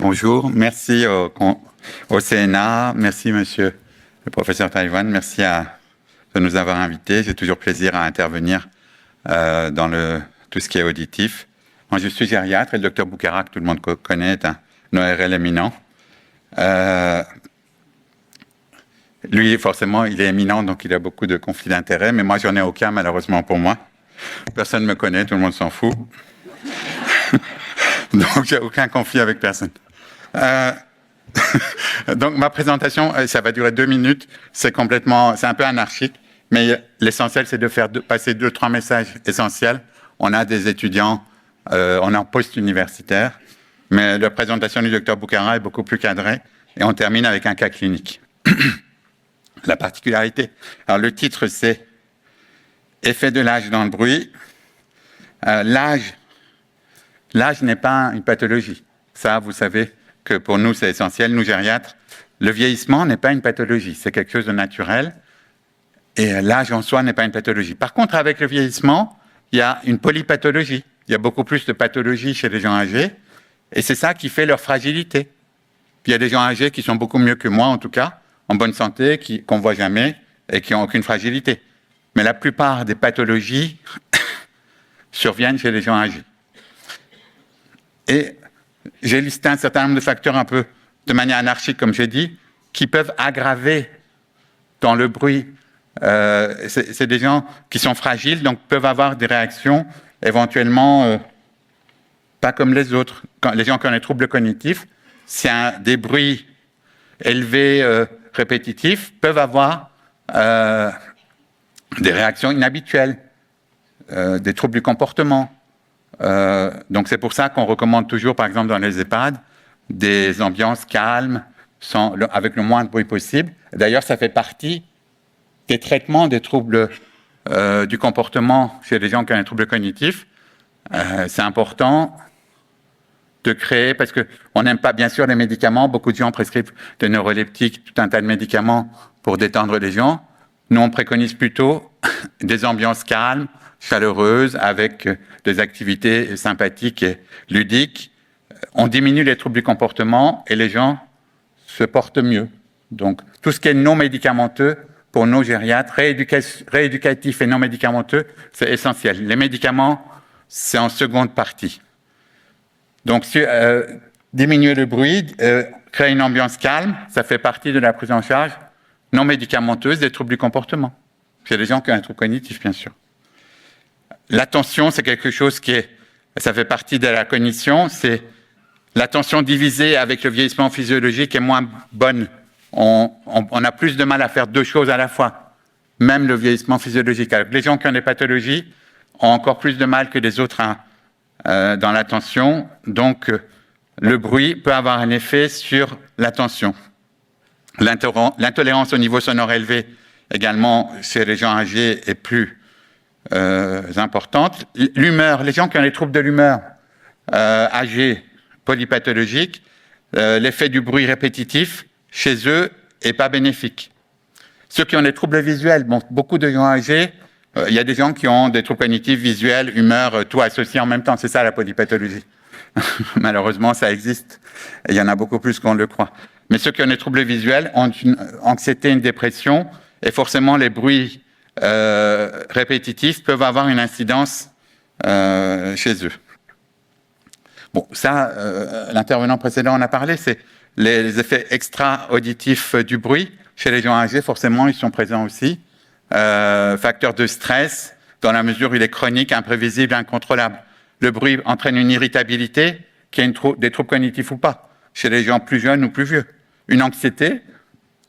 Bonjour, merci au CNA, merci monsieur le professeur Taïwan, merci de nous avoir invités. J'ai toujours plaisir à intervenir dans tout ce qui est auditif. Moi, je suis gériatre et le docteur Boukhara, que tout le monde connaît, est un ORL éminent. Lui, forcément, il est éminent, donc il a beaucoup de conflits d'intérêts, mais moi, j'en ai aucun, malheureusement pour moi. Personne ne me connaît, tout le monde s'en fout. Donc, j'ai aucun conflit avec personne. Donc, ma présentation, ça va durer 2 minutes. C'est un peu anarchique, mais l'essentiel, c'est de faire passer 2-3 messages essentiels. On a des étudiants, on est en post-universitaire, mais la présentation du docteur Boukhara est beaucoup plus cadrée, et on termine avec un cas clinique. La particularité. Alors, le titre, c'est « Effet de l'âge dans le bruit ». L'âge n'est pas une pathologie. Ça, vous savez que pour nous, c'est essentiel, nous gériatres. Le vieillissement n'est pas une pathologie, c'est quelque chose de naturel. Et l'âge en soi n'est pas une pathologie. Par contre, avec le vieillissement, il y a une polypathologie. Il y a beaucoup plus de pathologies chez les gens âgés. Et c'est ça qui fait leur fragilité. Il y a des gens âgés qui sont beaucoup mieux que moi, en tout cas, en bonne santé, qu'on ne voit jamais et qui n'ont aucune fragilité. Mais la plupart des pathologies surviennent chez les gens âgés. Et j'ai listé un certain nombre de facteurs un peu de manière anarchique, comme j'ai dit, qui peuvent aggraver dans le bruit. C'est des gens qui sont fragiles, donc peuvent avoir des réactions éventuellement pas comme les autres. Les gens qui ont des troubles cognitifs, c'est des bruits élevés, répétitifs, peuvent avoir des réactions inhabituelles, des troubles du comportement. Donc c'est pour ça qu'on recommande toujours, par exemple dans les EHPAD, des ambiances calmes, avec le moins de bruit possible. D'ailleurs, ça fait partie des traitements des troubles du comportement chez les gens qui ont des troubles cognitifs. C'est important de créer, parce qu'on n'aime pas bien sûr les médicaments, beaucoup de gens prescrivent des neuroleptiques, tout un tas de médicaments pour détendre les gens. Nous, on préconise plutôt des ambiances calmes, chaleureuses, avec des activités sympathiques et ludiques. On diminue les troubles du comportement et les gens se portent mieux. Donc, tout ce qui est non médicamenteux, pour nos gériatres, rééducatif et non médicamenteux, c'est essentiel. Les médicaments, c'est en seconde partie. Donc, diminuer le bruit, créer une ambiance calme, ça fait partie de la prise en charge non médicamenteuse des troubles du comportement. Chez les gens qui ont un trouble cognitif, bien sûr. L'attention, c'est quelque chose ça fait partie de la cognition, c'est l'attention divisée avec le vieillissement physiologique est moins bonne. On a plus de mal à faire 2 choses à la fois, même le vieillissement physiologique. Alors, les gens qui ont des pathologies ont encore plus de mal que les autres dans l'attention, donc le bruit peut avoir un effet sur l'attention. L'intolérance au niveau sonore élevé, également chez les gens âgés, est plus importante. L'humeur, les gens qui ont des troubles de l'humeur âgés, polypathologiques, l'effet du bruit répétitif chez eux est pas bénéfique. Ceux qui ont des troubles visuels, beaucoup de gens âgés, il y a des gens qui ont des troubles cognitifs, visuels, humeur, tout associé en même temps. C'est ça la polypathologie. Malheureusement, ça existe. Et il y en a beaucoup plus qu'on le croit. Mais ceux qui ont des troubles visuels ont une anxiété, une dépression, et forcément les bruits répétitifs peuvent avoir une incidence chez eux. Bon, ça, l'intervenant précédent en a parlé, c'est les effets extra-auditifs du bruit. Chez les gens âgés, forcément, ils sont présents aussi. Facteur de stress, dans la mesure où il est chronique, imprévisible, incontrôlable. Le bruit entraîne une irritabilité, qu'il y ait des troubles cognitifs ou pas, chez les gens plus jeunes ou plus vieux. Une anxiété,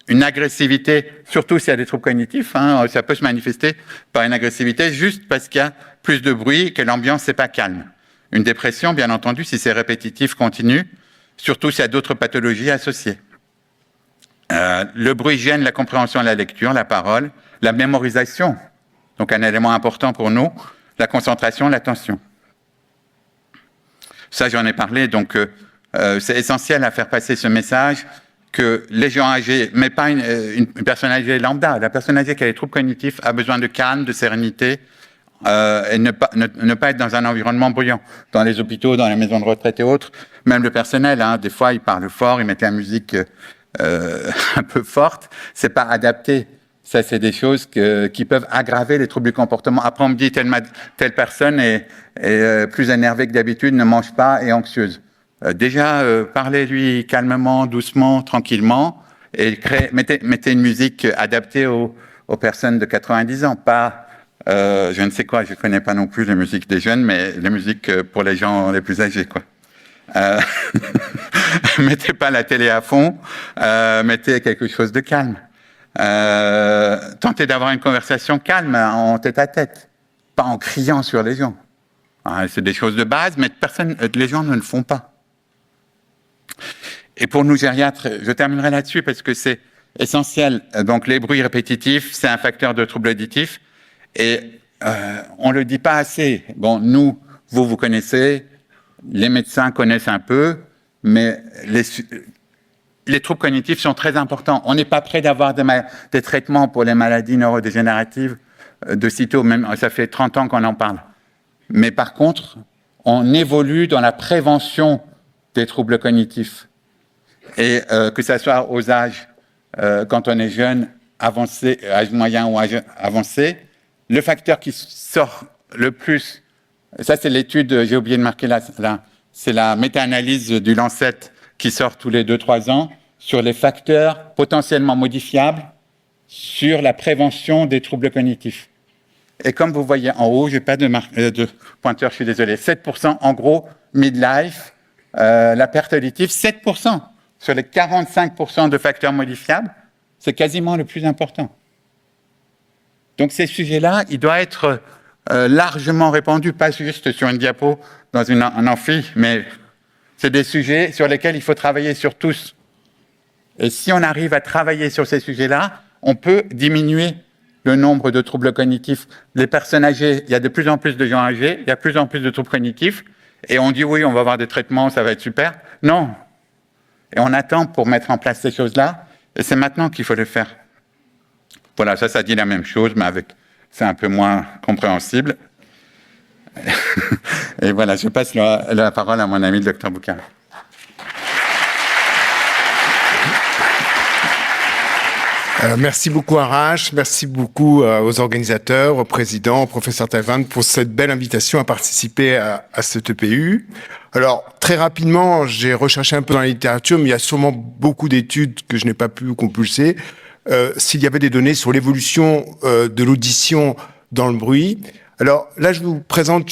une agressivité, surtout s'il y a des troubles cognitifs, ça peut se manifester par une agressivité juste parce qu'il y a plus de bruit et que l'ambiance n'est pas calme. Une dépression, bien entendu, si c'est répétitif, continu, surtout s'il y a d'autres pathologies associées. Le bruit gêne la compréhension de la lecture, la parole, la mémorisation, donc un élément important pour nous, la concentration, l'attention. Ça, j'en ai parlé, donc c'est essentiel à faire passer ce message que les gens âgés, mais pas une personne âgée lambda, la personne âgée qui a des troubles cognitifs a besoin de calme, de sérénité, et ne pas être dans un environnement bruyant. Dans les hôpitaux, dans les maisons de retraite et autres, même le personnel, hein, des fois, ils parlent fort, ils mettent la musique un peu forte. C'est pas adapté. Ça, c'est des choses qui peuvent aggraver les troubles du comportement. Après, on me dit telle personne est plus énervée que d'habitude, ne mange pas et anxieuse. Déjà, parlez-lui calmement, doucement, tranquillement, et mettez une musique adaptée aux personnes de 90 ans, pas je ne sais quoi, je connais pas non plus les musiques des jeunes, mais les musiques pour les gens les plus âgés, quoi. Mettez pas la télé à fond, mettez quelque chose de calme. Tentez d'avoir une conversation calme en tête à tête, pas en criant sur les gens. C'est des choses de base, mais les gens ne le font pas. Et pour nous gériatres, je terminerai là-dessus parce que c'est essentiel. Donc les bruits répétitifs, c'est un facteur de trouble auditif et on le dit pas assez. Bon, nous, vous connaissez, les médecins connaissent un peu, mais les troubles cognitifs sont très importants. On n'est pas prêt d'avoir des traitements pour les maladies neurodégénératives de sitôt, même ça fait 30 ans qu'on en parle. Mais par contre, on évolue dans la prévention des troubles cognitifs. Et que ça soit aux âges, quand on est jeune, avancé, âge moyen ou âge avancé, le facteur qui sort le plus, ça c'est l'étude, j'ai oublié de marquer là, c'est la méta-analyse du Lancet qui sort tous les 2-3 ans sur les facteurs potentiellement modifiables sur la prévention des troubles cognitifs. Et comme vous voyez en haut, je n'ai pas de pointeur, je suis désolé, 7% en gros, midlife, la perte auditive, 7% sur les 45% de facteurs modifiables, c'est quasiment le plus important. Donc ces sujets-là, ils doivent être largement répandus, pas juste sur une diapo dans un amphi, mais c'est des sujets sur lesquels il faut travailler sur tous. Et si on arrive à travailler sur ces sujets-là, on peut diminuer le nombre de troubles cognitifs. Les personnes âgées, il y a de plus en plus de gens âgés, il y a de plus en plus de troubles cognitifs, et on dit oui, on va avoir des traitements, ça va être super. Non. Et on attend pour mettre en place ces choses-là, et c'est maintenant qu'il faut le faire. Voilà, ça dit la même chose, mais c'est un peu moins compréhensible. Et voilà, je passe la parole à mon ami le Dr Boucar. Merci beaucoup Arash, merci beaucoup aux organisateurs, au président, au professeur Taïwan pour cette belle invitation à participer à cette EPU. Alors, très rapidement, j'ai recherché un peu dans la littérature, mais il y a sûrement beaucoup d'études que je n'ai pas pu compulser. S'il y avait des données sur l'évolution de l'audition dans le bruit. Alors là, je vous présente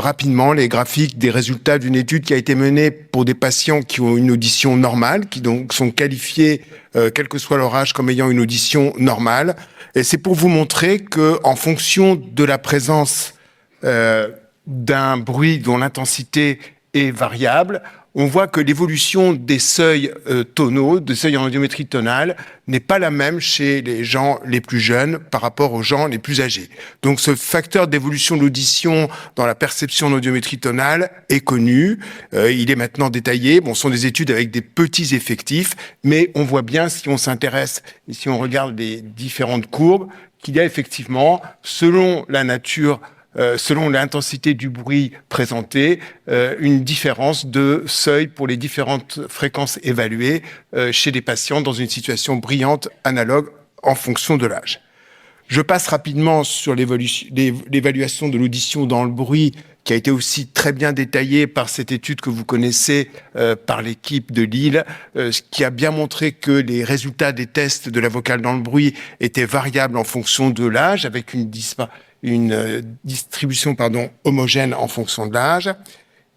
rapidement les graphiques des résultats d'une étude qui a été menée pour des patients qui ont une audition normale, qui donc sont qualifiés, quel que soit leur âge, comme ayant une audition normale. Et c'est pour vous montrer que, en fonction de la présence d'un bruit dont l'intensité est variable, on voit que l'évolution des seuils tonaux, des seuils en audiométrie tonale, n'est pas la même chez les gens les plus jeunes par rapport aux gens les plus âgés. Donc ce facteur d'évolution de l'audition dans la perception en audiométrie tonale est connu, il est maintenant détaillé. Bon, ce sont des études avec des petits effectifs, mais on voit bien, si on s'intéresse et si on regarde les différentes courbes, qu'il y a effectivement, selon la nature selon l'intensité du bruit présenté, une différence de seuil pour les différentes fréquences évaluées chez les patients dans une situation brillante analogue en fonction de l'âge. Je passe rapidement sur l'évaluation de l'audition dans le bruit, qui a été aussi très bien détaillée par cette étude que vous connaissez par l'équipe de Lille, qui a bien montré que les résultats des tests de la vocale dans le bruit étaient variables en fonction de l'âge, avec une distribution homogène en fonction de l'âge.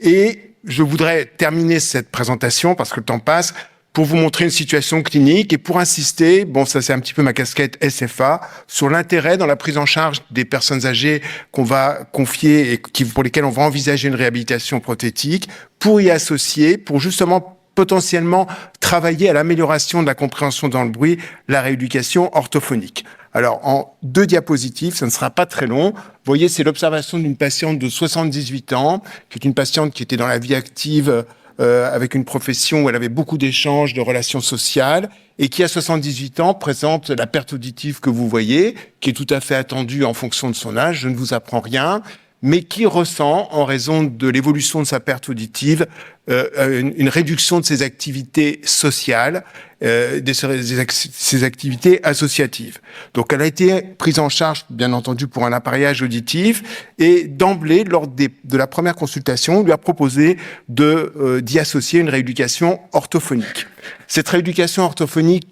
Et je voudrais terminer cette présentation, parce que le temps passe, pour vous montrer une situation clinique et pour insister, bon, ça c'est un petit peu ma casquette SFA, sur l'intérêt dans la prise en charge des personnes âgées qu'on va confier et pour lesquelles on va envisager une réhabilitation prothétique, pour y associer, pour justement potentiellement travailler à l'amélioration de la compréhension dans le bruit, la rééducation orthophonique. Alors, en 2 diapositives, ça ne sera pas très long. Vous voyez, c'est l'observation d'une patiente de 78 ans, qui est une patiente qui était dans la vie active avec une profession où elle avait beaucoup d'échanges, de relations sociales, et qui, à 78 ans, présente la perte auditive que vous voyez, qui est tout à fait attendue en fonction de son âge, je ne vous apprends rien, mais qui ressent, en raison de l'évolution de sa perte auditive, une réduction de ses activités sociales, ses activités associatives. Donc, elle a été prise en charge, bien entendu, pour un appareillage auditif, et d'emblée, lors de la première consultation, on lui a proposé d'y associer une rééducation orthophonique. Cette rééducation orthophonique,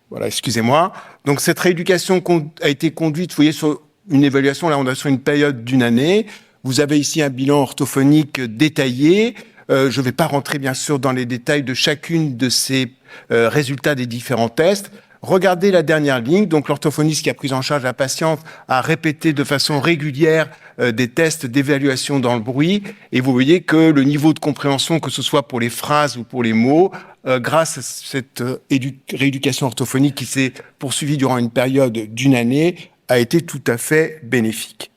voilà, excusez-moi. Donc, cette rééducation a été conduite, vous voyez, sur une évaluation, là, on a sur une période d'1 année. Vous avez ici un bilan orthophonique détaillé. Je ne vais pas rentrer, bien sûr, dans les détails de chacune de ces résultats des différents tests. Regardez la dernière ligne. Donc, l'orthophoniste qui a pris en charge la patiente a répété de façon régulière des tests d'évaluation dans le bruit. Et vous voyez que le niveau de compréhension, que ce soit pour les phrases ou pour les mots, grâce à cette rééducation orthophonique qui s'est poursuivie durant une période d'1 année, a été tout à fait bénéfique.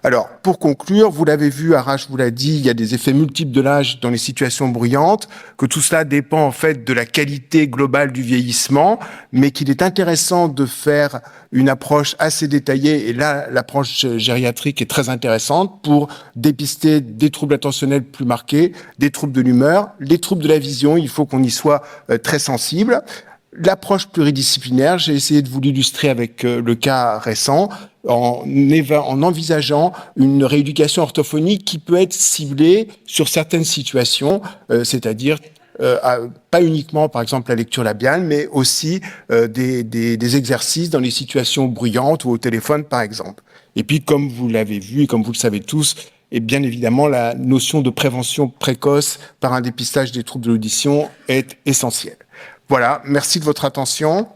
Alors, pour conclure, vous l'avez vu, Arash vous l'a dit, il y a des effets multiples de l'âge dans les situations bruyantes, que tout cela dépend en fait de la qualité globale du vieillissement, mais qu'il est intéressant de faire une approche assez détaillée, et là, l'approche gériatrique est très intéressante pour dépister des troubles attentionnels plus marqués, des troubles de l'humeur, les troubles de la vision, il faut qu'on y soit très sensible. L'approche pluridisciplinaire, j'ai essayé de vous l'illustrer avec le cas récent, en envisageant une rééducation orthophonique qui peut être ciblée sur certaines situations, c'est-à-dire pas uniquement, par exemple, la lecture labiale, mais aussi des exercices dans les situations bruyantes ou au téléphone, par exemple. Et puis, comme vous l'avez vu et comme vous le savez tous, et bien évidemment, la notion de prévention précoce par un dépistage des troubles de l'audition est essentielle. Voilà, merci de votre attention.